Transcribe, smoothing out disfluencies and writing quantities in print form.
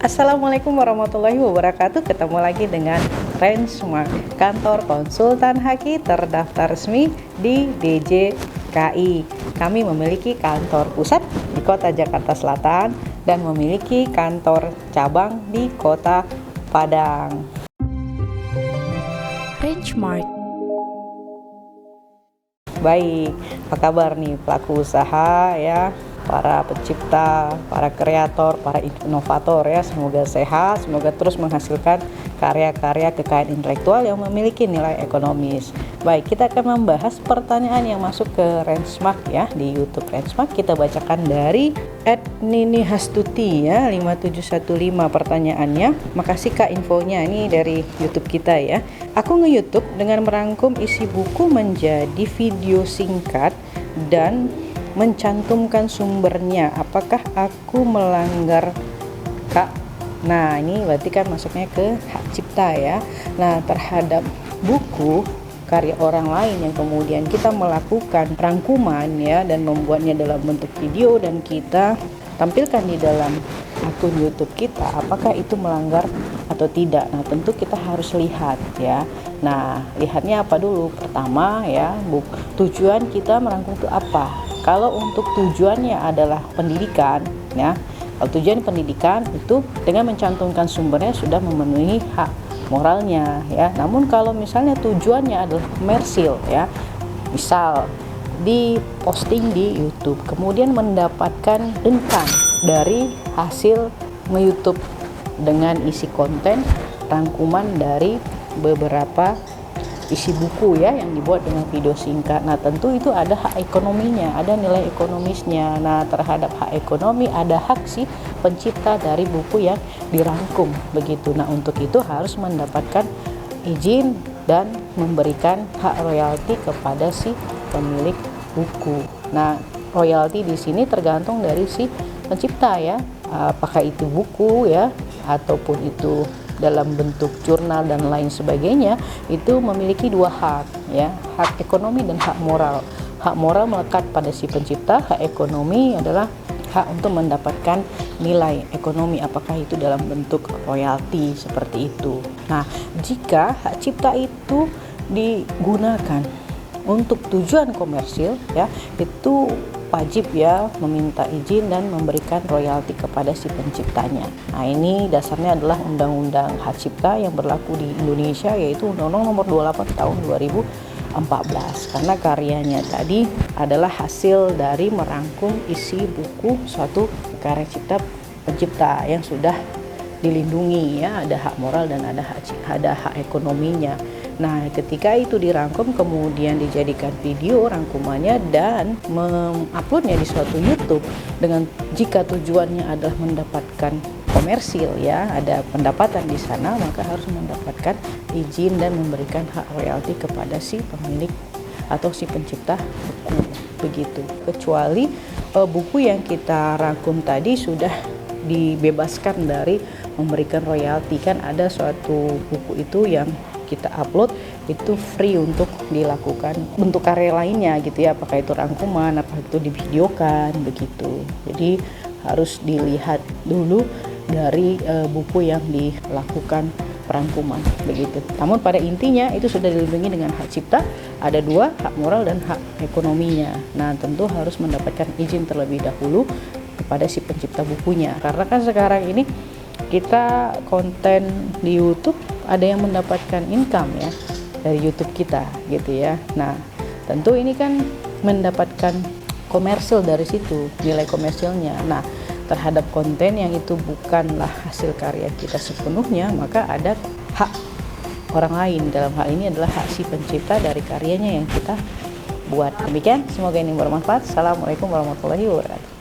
Assalamualaikum warahmatullahi wabarakatuh. Ketemu lagi dengan Rangemark, kantor konsultan Haki terdaftar resmi di DJKI. Kami memiliki kantor pusat di kota Jakarta Selatan dan memiliki kantor cabang di kota Padang. Rangemark. Baik, apa kabar nih pelaku usaha ya, para pencipta, para kreator, para inovator ya, semoga sehat, semoga terus menghasilkan karya-karya kekayaan intelektual yang memiliki nilai ekonomis. Baik, kita akan membahas pertanyaan yang masuk ke Rangemark ya, di YouTube Rangemark. Kita bacakan dari @nini_hastuti ya, 5715 pertanyaannya. Makasih Kak infonya, ini dari YouTube kita ya. Aku nge-YouTube dengan merangkum isi buku menjadi video singkat dan mencantumkan sumbernya. Apakah aku melanggar Kak? Nah, ini berarti kan masuknya ke hak cipta ya. Nah, terhadap buku karya orang lain yang kemudian kita melakukan rangkuman ya dan membuatnya dalam bentuk video dan kita tampilkan di dalam akun YouTube kita, apakah itu melanggar atau tidak? Nah, tentu kita harus lihat ya. Nah, lihatnya apa dulu? Pertama ya, tujuan kita merangkum itu apa? Kalau untuk tujuannya adalah pendidikan ya, kalau tujuan pendidikan itu dengan mencantumkan sumbernya sudah memenuhi hak moralnya ya. Namun kalau misalnya tujuannya adalah komersil ya, misal di posting di YouTube kemudian mendapatkan income dari hasil nge-YouTube dengan isi konten rangkuman dari beberapa isi buku ya yang dibuat dengan video singkat. Nah, tentu itu ada hak ekonominya, ada nilai ekonomisnya. Nah, terhadap hak ekonomi ada hak si pencipta dari buku yang dirangkum begitu. Nah, untuk itu harus mendapatkan izin dan memberikan hak royalti kepada si pemilik buku. Nah, royalti di sini tergantung dari si pencipta ya. Apakah itu buku ya ataupun itu dalam bentuk jurnal dan lain sebagainya, itu memiliki dua hak ya, hak ekonomi dan hak moral. Hak moral melekat pada si pencipta, hak ekonomi adalah hak untuk mendapatkan nilai ekonomi, apakah itu dalam bentuk royalti seperti itu. Nah, jika hak cipta itu digunakan untuk tujuan komersil ya, itu wajib ya meminta izin dan memberikan royalti kepada si penciptanya. Nah, ini dasarnya adalah Undang-Undang Hak Cipta yang berlaku di Indonesia, yaitu Undang-Undang Nomor 28 Tahun 2014. Karena karyanya tadi adalah hasil dari merangkum isi buku suatu karya cipta pencipta yang sudah dilindungi ya, ada hak moral dan ada hak ekonominya. Nah, ketika itu dirangkum kemudian dijadikan video rangkumannya dan menguploadnya di suatu YouTube dengan jika tujuannya adalah mendapatkan komersil ya, ada pendapatan di sana, maka harus mendapatkan izin dan memberikan hak royalti kepada si pemilik atau si pencipta buku begitu. Kecuali buku yang kita rangkum tadi sudah dibebaskan dari memberikan royalti, kan ada suatu buku itu yang kita upload itu free untuk dilakukan bentuk karya lainnya gitu ya, apakah itu rangkuman, apakah itu divideokan begitu. Jadi harus dilihat dulu dari buku yang dilakukan perangkuman begitu. Namun pada intinya itu sudah dilindungi dengan hak cipta, ada dua, hak moral dan hak ekonominya. Nah, tentu harus mendapatkan izin terlebih dahulu kepada si pencipta bukunya, karena kan sekarang ini kita konten di YouTube ada yang mendapatkan income ya dari YouTube kita gitu ya. Nah, tentu ini kan mendapatkan komersil dari situ, nilai komersilnya. Nah, terhadap konten yang itu bukanlah hasil karya kita sepenuhnya, maka ada hak orang lain. Dalam hal ini adalah hak si pencipta dari karyanya yang kita buat. Demikian, semoga ini bermanfaat. Assalamualaikum warahmatullahi wabarakatuh.